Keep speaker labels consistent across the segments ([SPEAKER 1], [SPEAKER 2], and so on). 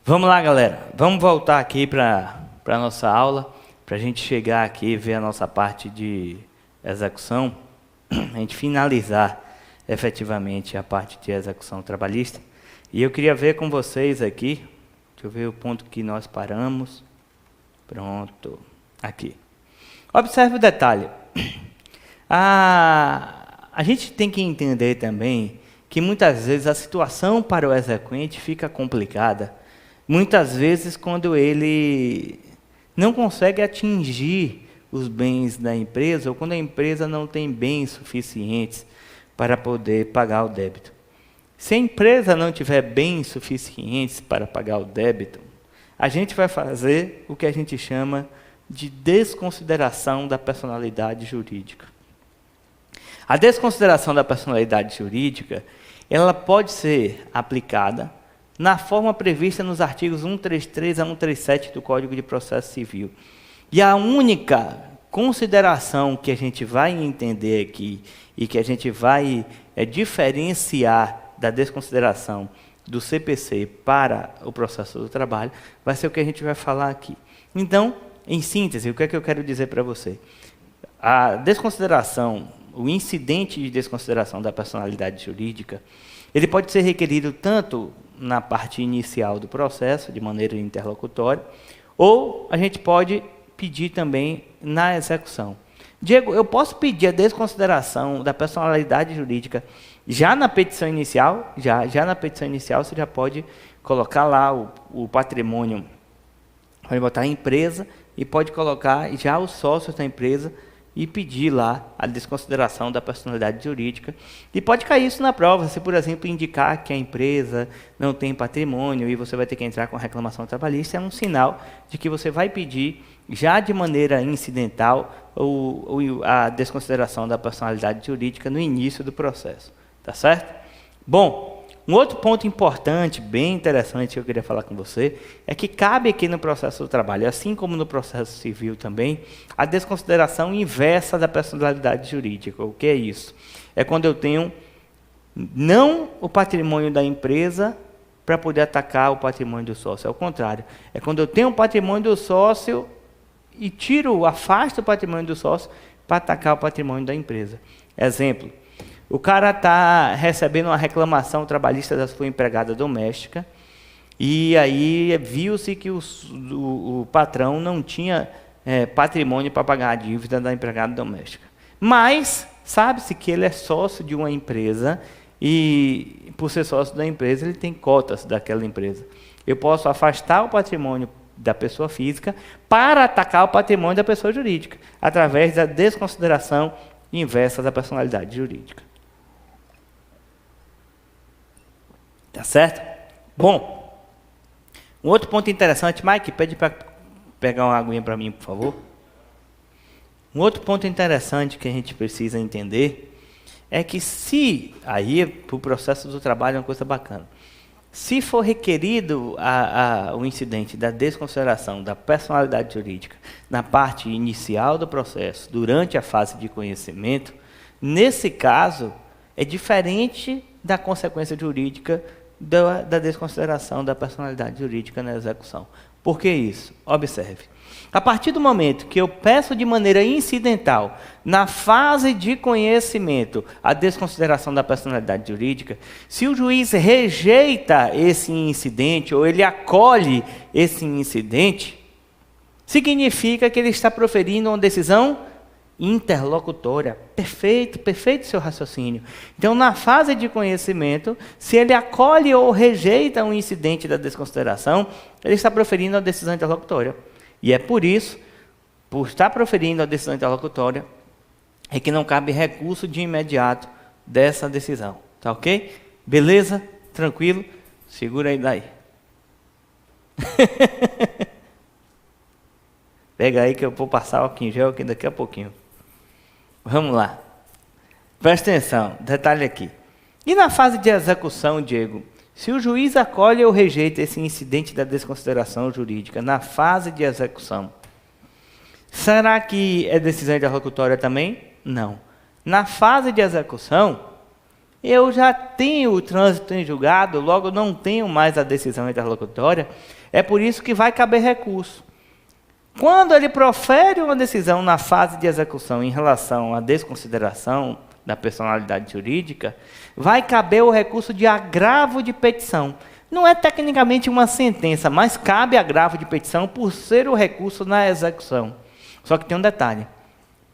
[SPEAKER 1] Vamos lá, galera. Vamos voltar aqui para a nossa aula, para a gente chegar aqui e ver a nossa parte de execução, a gente finalizar efetivamente a parte de execução trabalhista. E eu queria ver com vocês aqui, deixa eu ver o ponto que nós paramos. Pronto, aqui. Observe o detalhe. A gente tem que entender também que muitas vezes a situação para o exequente fica complicada. Muitas vezes quando ele não consegue atingir os bens da empresa, ou quando a empresa não tem bens suficientes para poder pagar o débito. Se a empresa não tiver bens suficientes para pagar o débito, a gente vai fazer o que a gente chama de desconsideração da personalidade jurídica. A desconsideração da personalidade jurídica, ela pode ser aplicada na forma prevista nos artigos 133 a 137 do Código de Processo Civil. E a única consideração que a gente vai entender aqui e que a gente vai diferenciar da desconsideração do CPC para o processo do trabalho vai ser o que a gente vai falar aqui. Então, em síntese, o que é que eu quero dizer para você? A desconsideração, o incidente de desconsideração da personalidade jurídica, ele pode ser requerido tanto na parte inicial do processo, de maneira interlocutória, ou a gente pode pedir também na execução. Diego, eu posso pedir a desconsideração da personalidade jurídica já na petição inicial? Já na petição inicial você já pode colocar lá o patrimônio, pode botar a empresa e pode colocar já os sócios da empresa e pedir lá a desconsideração da personalidade jurídica. E pode cair isso na prova, se, por exemplo, indicar que a empresa não tem patrimônio e você vai ter que entrar com a reclamação trabalhista, é um sinal de que você vai pedir, já de maneira incidental, a desconsideração da personalidade jurídica no início do processo. Tá certo? Bom, um outro ponto importante, bem interessante que eu queria falar com você, é que cabe aqui no processo do trabalho, assim como no processo civil também, a desconsideração inversa da personalidade jurídica. O que é isso? É quando eu tenho não o patrimônio da empresa para poder atacar o patrimônio do sócio. É o contrário. É quando eu tenho o patrimônio do sócio e afasto o patrimônio do sócio para atacar o patrimônio da empresa. Exemplo. O cara está recebendo uma reclamação trabalhista da sua empregada doméstica e aí viu-se que o patrão não tinha patrimônio para pagar a dívida da empregada doméstica. Mas sabe-se que ele é sócio de uma empresa e, por ser sócio da empresa, ele tem cotas daquela empresa. Eu posso afastar o patrimônio da pessoa física para atacar o patrimônio da pessoa jurídica, através da desconsideração inversa da personalidade jurídica. Tá certo? Bom, um outro ponto interessante, Mike, pede para pegar uma aguinha para mim, por favor. Um outro ponto interessante que a gente precisa entender é que aí para o processo do trabalho é uma coisa bacana, se for requerido o incidente da desconsideração da personalidade jurídica na parte inicial do processo, durante a fase de conhecimento, nesse caso é diferente da consequência jurídica da desconsideração da personalidade jurídica na execução. Por que isso? Observe. A partir do momento que eu peço de maneira incidental, na fase de conhecimento, a desconsideração da personalidade jurídica, se o juiz rejeita esse incidente ou ele acolhe esse incidente, significa que ele está proferindo uma decisão interlocutória. Perfeito seu raciocínio. Então, na fase de conhecimento, se ele acolhe ou rejeita um incidente da desconsideração, ele está proferindo a decisão interlocutória. E é por isso, por estar proferindo a decisão interlocutória, é que não cabe recurso de imediato dessa decisão. Tá ok? Beleza? Tranquilo? Segura aí daí. Pega aí que eu vou passar o álcool em gel aqui daqui a pouquinho. Vamos lá. Presta atenção, detalhe aqui. E na fase de execução, Diego, se o juiz acolhe ou rejeita esse incidente da desconsideração jurídica na fase de execução, será que é decisão interlocutória também? Não. Na fase de execução, eu já tenho o trânsito em julgado, logo não tenho mais a decisão interlocutória, é por isso que vai caber recurso. Quando ele profere uma decisão na fase de execução em relação à desconsideração da personalidade jurídica, vai caber o recurso de agravo de petição. Não é tecnicamente uma sentença, mas cabe agravo de petição por ser o recurso na execução. Só que tem um detalhe.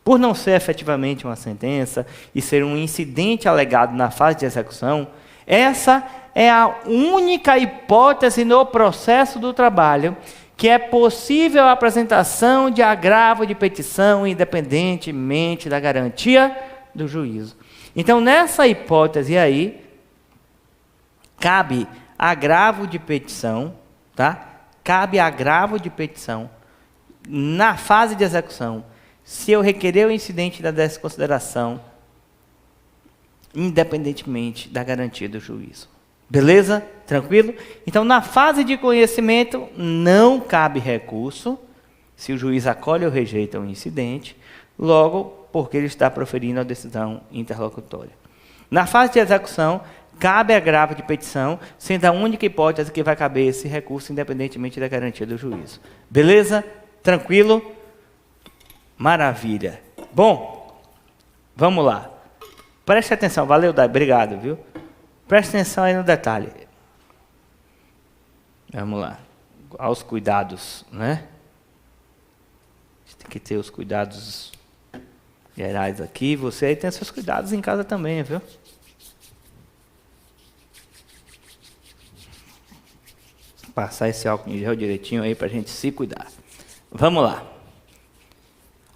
[SPEAKER 1] Por não ser efetivamente uma sentença e ser um incidente alegado na fase de execução, essa é a única hipótese no processo do trabalho que é possível a apresentação de agravo de petição independentemente da garantia do juízo. Então, nessa hipótese aí, cabe agravo de petição, tá? Cabe agravo de petição na fase de execução, se eu requerer o incidente da desconsideração, independentemente da garantia do juízo. Beleza? Tranquilo? Então, na fase de conhecimento, não cabe recurso, se o juiz acolhe ou rejeita o incidente, logo, porque ele está proferindo a decisão interlocutória. Na fase de execução, cabe agravo de petição, sendo a única hipótese que vai caber esse recurso, independentemente da garantia do juízo. Beleza? Tranquilo? Maravilha. Bom, vamos lá. Preste atenção. Valeu, Dai. Obrigado, viu? Preste atenção aí no detalhe. Vamos lá. Aos cuidados, né? A gente tem que ter os cuidados gerais aqui. Você aí tem seus cuidados em casa também, viu? Passar esse álcool em gel direitinho aí para a gente se cuidar. Vamos lá.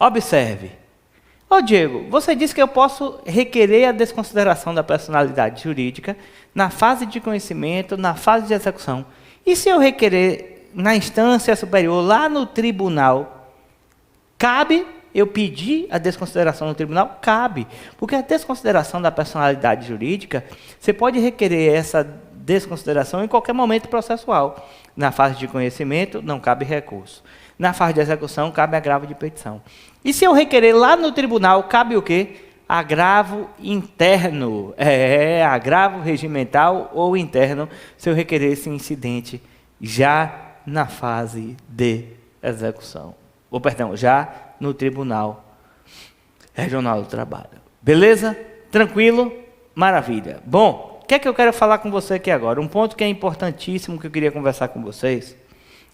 [SPEAKER 1] Observe. Ô Diego, você disse que eu posso requerer a desconsideração da personalidade jurídica na fase de conhecimento, na fase de execução. E se eu requerer na instância superior, lá no tribunal, cabe eu pedir a desconsideração no tribunal? Cabe. Porque a desconsideração da personalidade jurídica, você pode requerer essa desconsideração em qualquer momento processual. Na fase de conhecimento, não cabe recurso. Na fase de execução, cabe agravo de petição. E se eu requerer lá no tribunal, cabe o quê? Agravo interno. Agravo regimental ou interno, se eu requerer esse incidente já na fase de execução. Ou, perdão, já no Tribunal Regional do Trabalho. Beleza? Tranquilo? Maravilha. Bom, o que é que eu quero falar com você aqui agora? Um ponto que é importantíssimo que eu queria conversar com vocês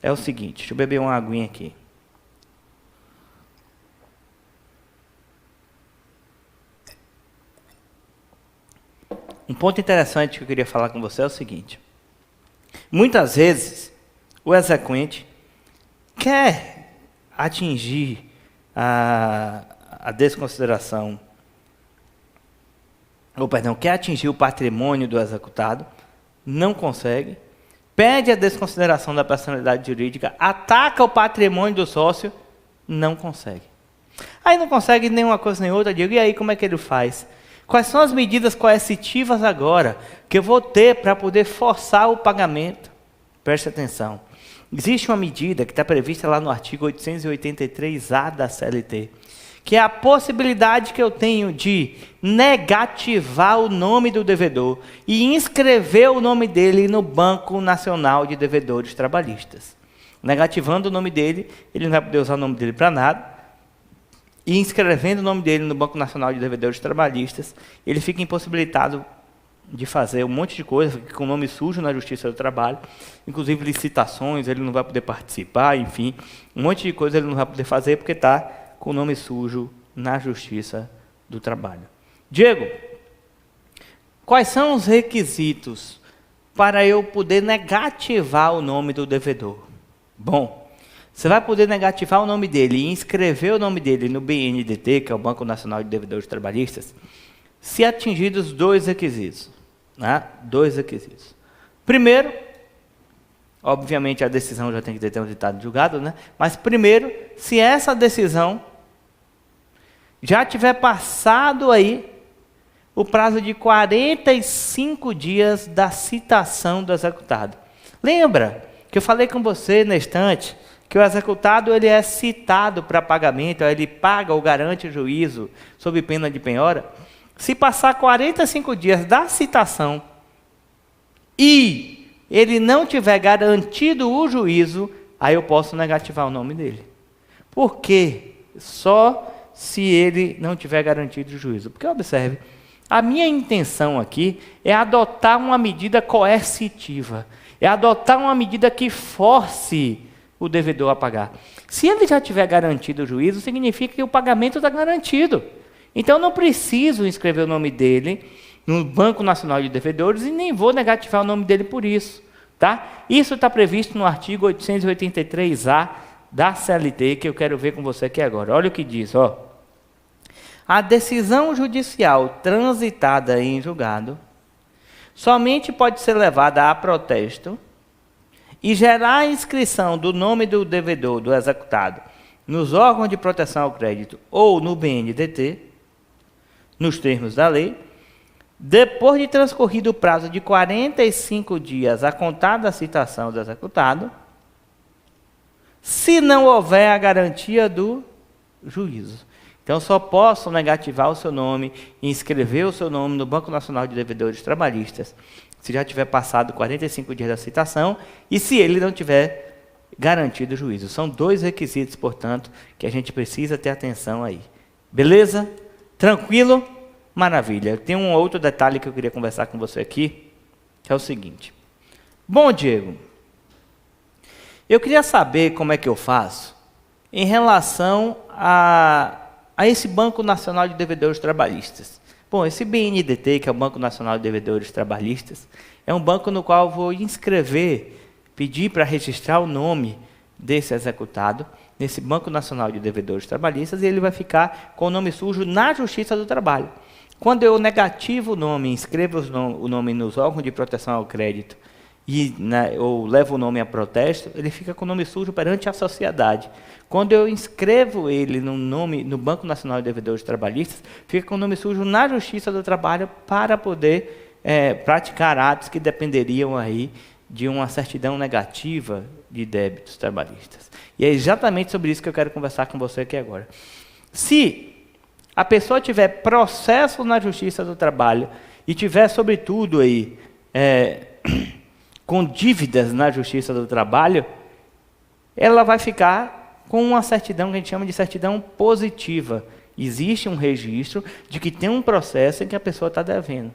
[SPEAKER 1] é o seguinte, deixa eu beber uma aguinha aqui. Um ponto interessante que eu queria falar com você é o seguinte. Muitas vezes, o exequente quer atingir a desconsideração, quer atingir o patrimônio do executado, não consegue, pede a desconsideração da personalidade jurídica, ataca o patrimônio do sócio, não consegue. Aí não consegue nenhuma coisa nem outra, digo, e aí como é que ele faz? Quais são as medidas coercitivas agora que eu vou ter para poder forçar o pagamento? Preste atenção. Existe uma medida que está prevista lá no artigo 883-A da CLT, que é a possibilidade que eu tenho de negativar o nome do devedor e inscrever o nome dele no Banco Nacional de Devedores Trabalhistas. Negativando o nome dele, ele não vai poder usar o nome dele para nada, e inscrevendo o nome dele no Banco Nacional de Devedores Trabalhistas, ele fica impossibilitado de fazer um monte de coisa, fica com o nome sujo na Justiça do Trabalho, inclusive licitações, ele não vai poder participar, enfim, um monte de coisa ele não vai poder fazer porque está com o nome sujo na Justiça do Trabalho. Diego, quais são os requisitos para eu poder negativar o nome do devedor? Bom, você vai poder negativar o nome dele e inscrever o nome dele no BNDT, que é o Banco Nacional de Devedores Trabalhistas, se atingidos dois requisitos. Né? Dois requisitos. Primeiro, obviamente a decisão já tem que ter transitado julgado, né? Mas primeiro, se essa decisão já tiver passado aí o prazo de 45 dias da citação do executado. Lembra que eu falei com você na estante que o executado ele é citado para pagamento, ele paga ou garante o juízo sob pena de penhora? Se passar 45 dias da citação e ele não tiver garantido o juízo, aí eu posso negativar o nome dele. Por quê? Só se ele não tiver garantido o juízo. Porque observe, a minha intenção aqui é adotar uma medida coercitiva, é adotar uma medida que force o devedor a pagar. Se ele já tiver garantido o juízo, significa que o pagamento está garantido. Então, eu não preciso inscrever o nome dele no Banco Nacional de Devedores e nem vou negativar o nome dele por isso. Tá? Isso está previsto no artigo 883-A da CLT, que eu quero ver com você aqui agora. Olha o que diz. Ó. A decisão judicial transitada em julgado somente pode ser levada a protesto e gerar a inscrição do nome do devedor, do executado, nos órgãos de proteção ao crédito ou no BNDT, nos termos da lei, depois de transcorrido o prazo de 45 dias a contar da citação do executado, se não houver a garantia do juízo. Então, só posso negativar o seu nome e inscrever o seu nome no Banco Nacional de Devedores Trabalhistas, se já tiver passado 45 dias da citação e se ele não tiver garantido o juízo. São 2 requisitos, portanto, que a gente precisa ter atenção aí. Beleza? Tranquilo? Maravilha. Tem um outro detalhe que eu queria conversar com você aqui, que é o seguinte. Bom, Diego, eu queria saber como é que eu faço em relação a esse Banco Nacional de Devedores Trabalhistas. Bom, esse BNDT, que é o Banco Nacional de Devedores Trabalhistas, é um banco no qual eu vou inscrever, pedir para registrar o nome desse executado nesse Banco Nacional de Devedores Trabalhistas, e ele vai ficar com o nome sujo na Justiça do Trabalho. Quando eu negativo o nome, inscrevo o nome nos órgãos de proteção ao crédito ou levo o nome a protesto, ele fica com o nome sujo perante a sociedade. Quando eu inscrevo ele no Banco Nacional de Devedores Trabalhistas, fica com o nome sujo na Justiça do Trabalho para poder praticar atos que dependeriam aí de uma certidão negativa de débitos trabalhistas. E é exatamente sobre isso que eu quero conversar com você aqui agora. Se a pessoa tiver processo na Justiça do Trabalho e tiver, sobretudo, aí, com dívidas na Justiça do Trabalho, ela vai ficar com uma certidão que a gente chama de certidão positiva. Existe um registro de que tem um processo em que a pessoa está devendo.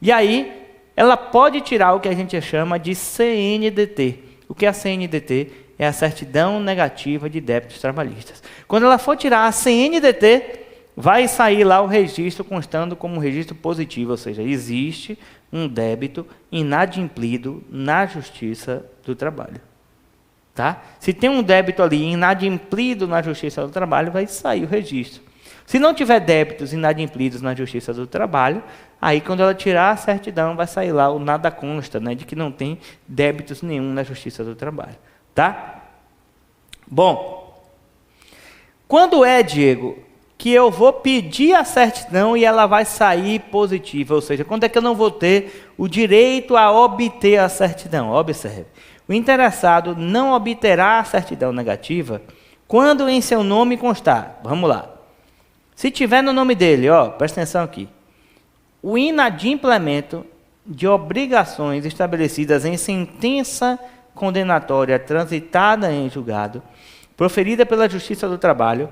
[SPEAKER 1] E aí, ela pode tirar o que a gente chama de CNDT. O que é a CNDT? É a certidão negativa de débitos trabalhistas. Quando ela for tirar a CNDT, vai sair lá o registro constando como um registro positivo, ou seja, existe um débito inadimplido na Justiça do Trabalho. Tá? Se tem um débito ali inadimplido na Justiça do Trabalho, vai sair o registro. Se não tiver débitos inadimplidos na Justiça do Trabalho, aí quando ela tirar a certidão, vai sair lá o nada consta, né, de que não tem débitos nenhum na Justiça do Trabalho. Tá? Bom, quando é, Diego, que eu vou pedir a certidão e ela vai sair positiva, ou seja, quando é que eu não vou ter o direito a obter a certidão? Observe, o interessado não obterá a certidão negativa quando em seu nome constar, vamos lá, se tiver no nome dele, ó, presta atenção aqui, o inadimplemento de obrigações estabelecidas em sentença condenatória transitada em julgado, proferida pela Justiça do Trabalho,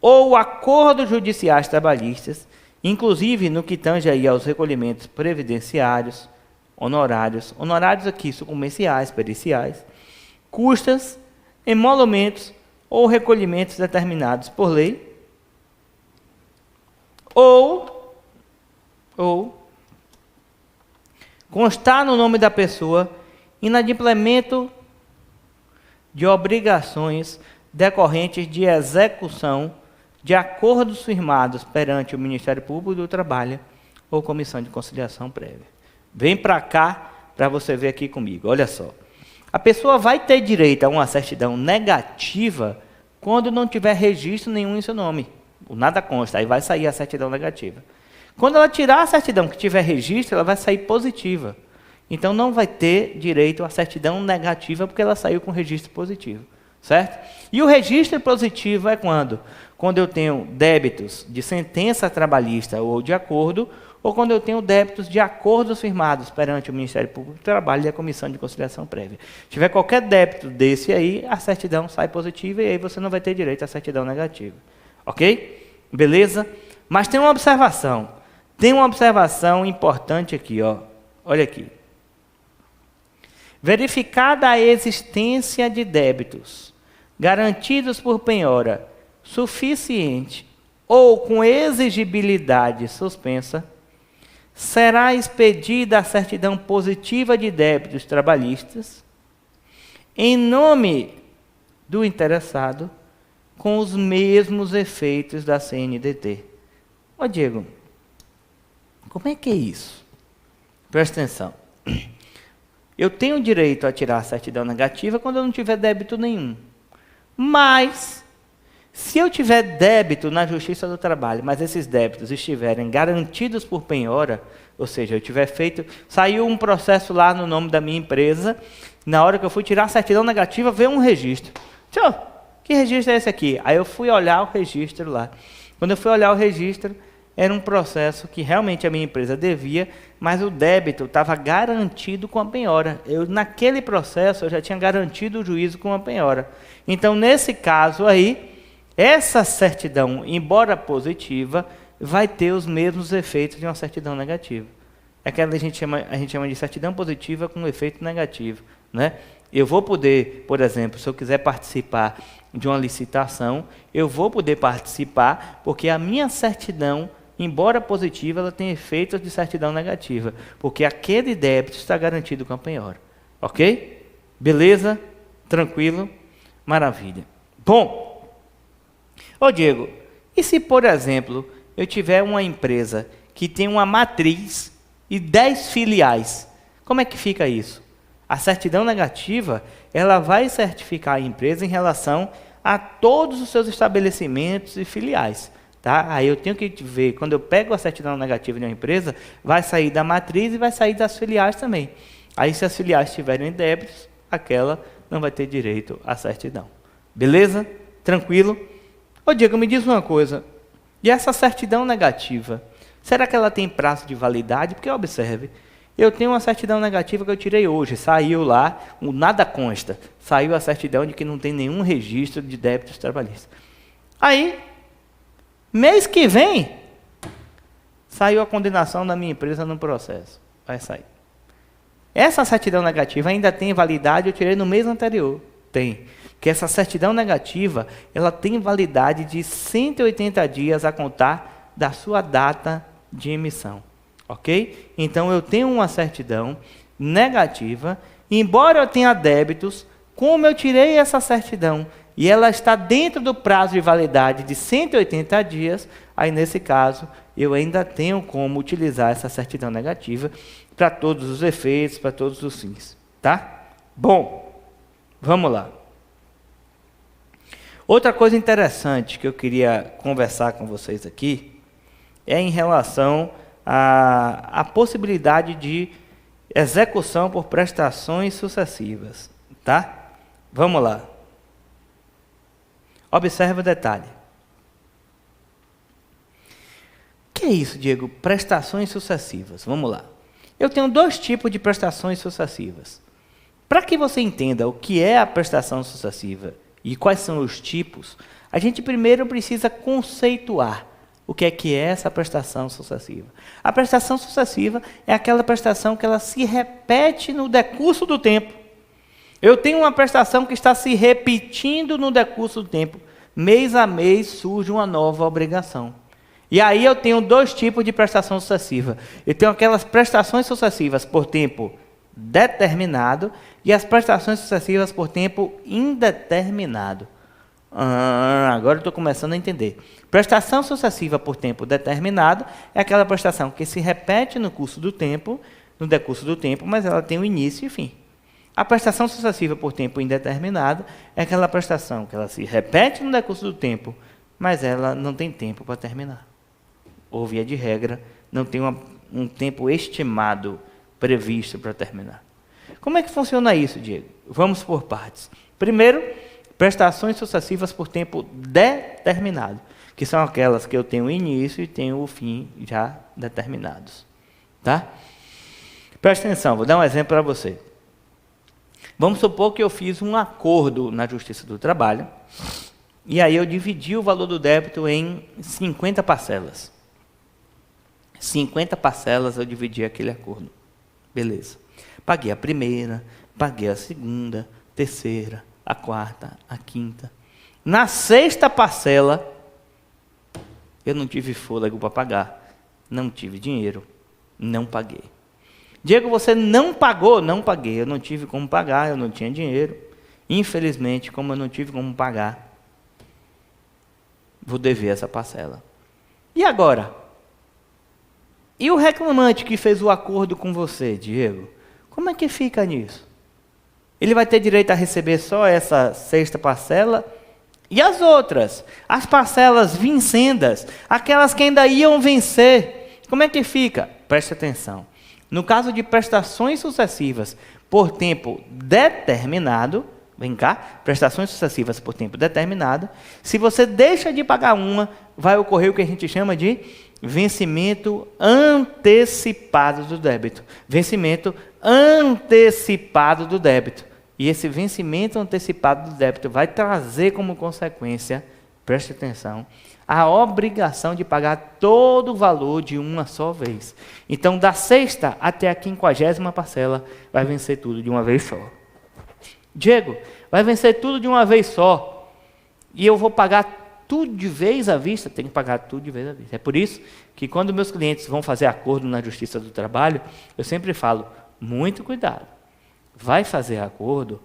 [SPEAKER 1] ou acordos judiciais trabalhistas, inclusive no que tange aí aos recolhimentos previdenciários, honorários aqui sucumbenciais, periciais, custas, emolumentos ou recolhimentos determinados por lei, ou constar no nome da pessoa inadimplemento de obrigações decorrentes de execução de acordos firmados perante o Ministério Público do Trabalho ou Comissão de Conciliação Prévia. Vem para cá para você ver aqui comigo, olha só. A pessoa vai ter direito a uma certidão negativa quando não tiver registro nenhum em seu nome. O nada consta, aí vai sair a certidão negativa. Quando ela tirar a certidão que tiver registro, ela vai sair positiva. Então não vai ter direito à certidão negativa porque ela saiu com registro positivo. Certo? E o registro positivo é quando? quando eu tenho débitos de sentença trabalhista ou de acordo, ou quando eu tenho débitos de acordos firmados perante o Ministério Público do Trabalho e a Comissão de Conciliação Prévia. Se tiver qualquer débito desse aí, a certidão sai positiva e aí você não vai ter direito à certidão negativa. Ok? Beleza? Mas tem uma observação. Tem uma observação importante aqui, ó. Olha aqui. Verificada a existência de débitos garantidos por penhora suficiente ou com exigibilidade suspensa, será expedida a certidão positiva de débitos trabalhistas em nome do interessado com os mesmos efeitos da CNDT. Ó Diego, como é que é isso? Presta atenção. Eu tenho direito a tirar a certidão negativa quando eu não tiver débito nenhum. Mas, se eu tiver débito na Justiça do Trabalho, mas esses débitos estiverem garantidos por penhora, ou seja, eu tiver feito, saiu um processo lá no nome da minha empresa, na hora que eu fui tirar a certidão negativa, veio um registro. Tchau, que registro é esse aqui? Aí eu fui olhar o registro lá. Quando eu fui olhar o registro, era um processo que realmente a minha empresa devia, mas o débito estava garantido com a penhora. Naquele processo, eu já tinha garantido o juízo com a penhora. Então, nesse caso aí, essa certidão, embora positiva, vai ter os mesmos efeitos de uma certidão negativa. Aquela a gente chama de certidão positiva com efeito negativo, né? Eu vou poder, por exemplo, se eu quiser participar de uma licitação, eu vou poder participar porque a minha certidão, embora positiva, ela tem efeitos de certidão negativa, porque aquele débito está garantido com a penhora. Ok? Beleza? Tranquilo? Maravilha. Bom, ô Diego, e se, por exemplo, eu tiver uma empresa que tem uma matriz e 10 filiais, como é que fica isso? A certidão negativa, ela vai certificar a empresa em relação a todos os seus estabelecimentos e filiais. Tá? Aí eu tenho que ver, quando eu pego a certidão negativa de uma empresa, vai sair da matriz e vai sair das filiais também. Aí se as filiais tiverem débitos, aquela não vai ter direito à certidão. Beleza? Tranquilo? Ô Diego, me diz uma coisa. E essa certidão negativa, será que ela tem prazo de validade? Porque observe, eu tenho uma certidão negativa que eu tirei hoje, saiu lá, nada consta, saiu a certidão de que não tem nenhum registro de débitos trabalhistas. Aí, mês que vem, saiu a condenação da minha empresa no processo. Vai sair. Essa certidão negativa ainda tem validade, eu tirei no mês anterior. Tem. Porque essa certidão negativa, ela tem validade de 180 dias a contar da sua data de emissão. Ok? Então, eu tenho uma certidão negativa, embora eu tenha débitos, como eu tirei essa certidão e ela está dentro do prazo de validade de 180 dias, aí nesse caso, eu ainda tenho como utilizar essa certidão negativa para todos os efeitos, para todos os fins. Tá? Bom, vamos lá. Outra coisa interessante que eu queria conversar com vocês aqui é em relação à possibilidade de execução por prestações sucessivas. Tá? Vamos lá. Observe o detalhe. O que é isso, Diego? Prestações sucessivas. Vamos lá. Eu tenho dois tipos de prestações sucessivas. Para que você entenda o que é a prestação sucessiva e quais são os tipos, a gente primeiro precisa conceituar o que é essa prestação sucessiva. A prestação sucessiva é aquela prestação que ela se repete no decurso do tempo. Eu tenho uma prestação que está se repetindo no decurso do tempo. Mês a mês surge uma nova obrigação. E aí eu tenho dois tipos de prestação sucessiva. Eu tenho aquelas prestações sucessivas por tempo determinado e as prestações sucessivas por tempo indeterminado. Agora eu estou começando a entender. Prestação sucessiva por tempo determinado é aquela prestação que se repete no curso do tempo, no decurso do tempo, mas ela tem um início e fim. A prestação sucessiva por tempo indeterminado é aquela prestação que ela se repete no decurso do tempo, mas ela não tem tempo para terminar. Ou, via de regra, não tem um tempo estimado previsto para terminar. Como é que funciona isso, Diego? Vamos por partes. Primeiro, prestações sucessivas por tempo determinado, que são aquelas que eu tenho o início e tenho o fim já determinados. Tá? Presta atenção, vou dar um exemplo para você. Vamos supor que eu fiz um acordo na Justiça do Trabalho, e aí eu dividi o valor do débito em 50 parcelas. 50 parcelas eu dividi aquele acordo. Beleza. Paguei a primeira, paguei a segunda, terceira, a quarta, a quinta. Na sexta parcela, eu não tive fôlego para pagar. Não tive dinheiro, não paguei. Diego, você não pagou? Não paguei. Eu não tive como pagar, eu não tinha dinheiro. Infelizmente, como eu não tive como pagar, vou dever essa parcela. E agora? E o reclamante que fez o acordo com você, Diego? Como é que fica nisso? Ele vai ter direito a receber só essa sexta parcela? E as outras? As parcelas vincendas? Aquelas que ainda iam vencer? Como é que fica? Preste atenção. No caso de prestações sucessivas por tempo determinado, vem cá, prestações sucessivas por tempo determinado, se você deixa de pagar uma, vai ocorrer o que a gente chama de vencimento antecipado do débito. Vencimento antecipado do débito. E esse vencimento antecipado do débito vai trazer como consequência, preste atenção, a obrigação de pagar todo o valor de uma só vez. Então, da sexta até a 50ª parcela, vai vencer tudo de uma vez só. Diego, vai vencer tudo de uma vez só. E eu vou pagar tudo de vez à vista? Tem que pagar tudo de vez à vista. É por isso que quando meus clientes vão fazer acordo na Justiça do Trabalho, eu sempre falo, muito cuidado. Vai fazer acordo,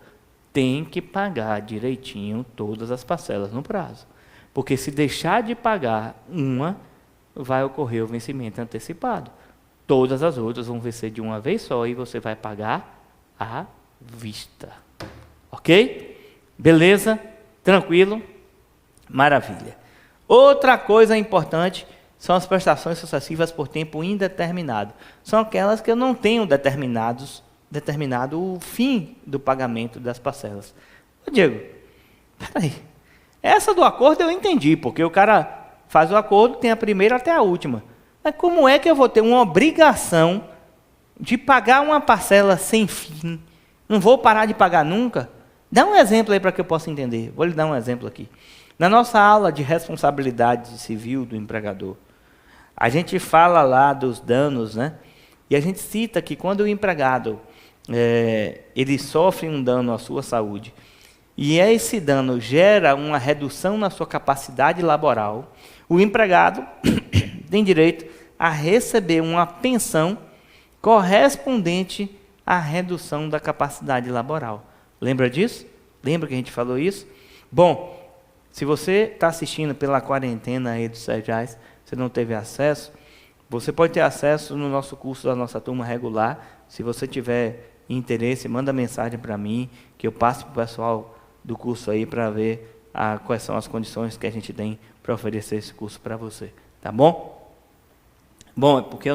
[SPEAKER 1] tem que pagar direitinho todas as parcelas no prazo. Porque se deixar de pagar uma, vai ocorrer o vencimento antecipado. Todas as outras vão vencer de uma vez só e você vai pagar à vista. Ok? Beleza? Tranquilo? Maravilha. Outra coisa importante são as prestações sucessivas por tempo indeterminado. São aquelas que eu não tenho determinado o fim do pagamento das parcelas. Ô Diego, peraí. Essa do acordo eu entendi, porque o cara faz o acordo, tem a primeira até a última. Mas como é que eu vou ter uma obrigação de pagar uma parcela sem fim? Não vou parar de pagar nunca? Dá um exemplo aí para que eu possa entender. Vou lhe dar um exemplo aqui. Na nossa aula de responsabilidade civil do empregador, a gente fala lá dos danos, né? E a gente cita que quando o empregado ele sofre um dano à sua saúde, e esse dano gera uma redução na sua capacidade laboral, o empregado tem direito a receber uma pensão correspondente à redução da capacidade laboral. Lembra disso? Lembra que a gente falou isso? Bom, se você está assistindo pela quarentena aí dos Serjais, você não teve acesso, você pode ter acesso no nosso curso da nossa turma regular. Se você tiver interesse, manda mensagem para mim, que eu passo para o pessoal do curso aí para ver quais são as condições que a gente tem para oferecer esse curso para você, tá bom? Bom, é porque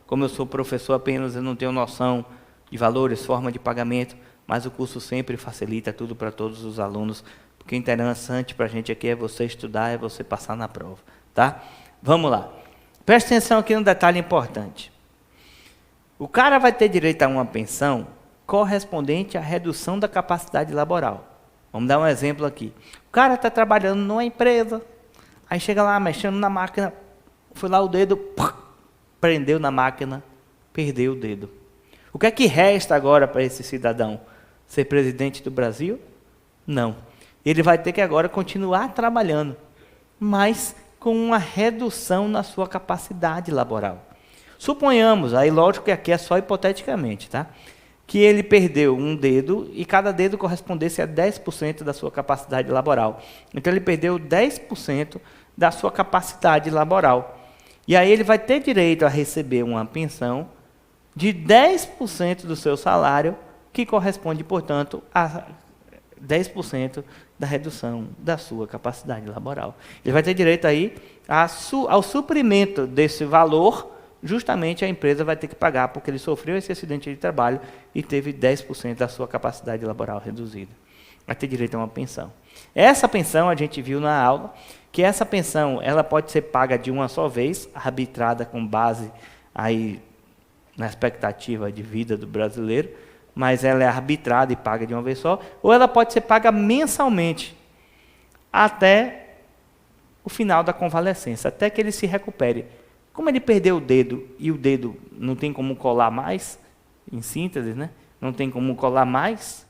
[SPEAKER 1] como eu sou professor apenas, eu não tenho noção de valores, forma de pagamento, mas o curso sempre facilita tudo para todos os alunos, porque o interessante para a gente aqui é você estudar, é você passar na prova, tá? Vamos lá. Preste atenção aqui num detalhe importante. O cara vai ter direito a uma pensão correspondente à redução da capacidade laboral. Vamos dar um exemplo aqui. O cara está trabalhando numa empresa, aí chega lá mexendo na máquina, foi lá o dedo, prendeu na máquina, perdeu o dedo. O que é que resta agora para esse cidadão? Ser presidente do Brasil? Não. Ele vai ter que agora continuar trabalhando, mas com uma redução na sua capacidade laboral. Suponhamos, aí lógico que aqui é só hipoteticamente, tá? Que ele perdeu um dedo e cada dedo correspondesse a 10% da sua capacidade laboral. Então, ele perdeu 10% da sua capacidade laboral. E aí ele vai ter direito a receber uma pensão de 10% do seu salário, que corresponde, portanto, a 10% da redução da sua capacidade laboral. Ele vai ter direito aí ao suprimento desse valor. Justamente a empresa vai ter que pagar, porque ele sofreu esse acidente de trabalho e teve 10% da sua capacidade laboral reduzida. vai ter direito a uma pensão. Essa pensão, a gente viu na aula, que essa pensão ela pode ser paga de uma só vez, arbitrada com base aí na expectativa de vida do brasileiro, mas ela é arbitrada e paga de uma vez só, ou ela pode ser paga mensalmente, até o final da convalescência, até que ele se recupere. Como ele perdeu o dedo, e o dedo não tem como colar mais, em síntese, né? Não tem como colar mais,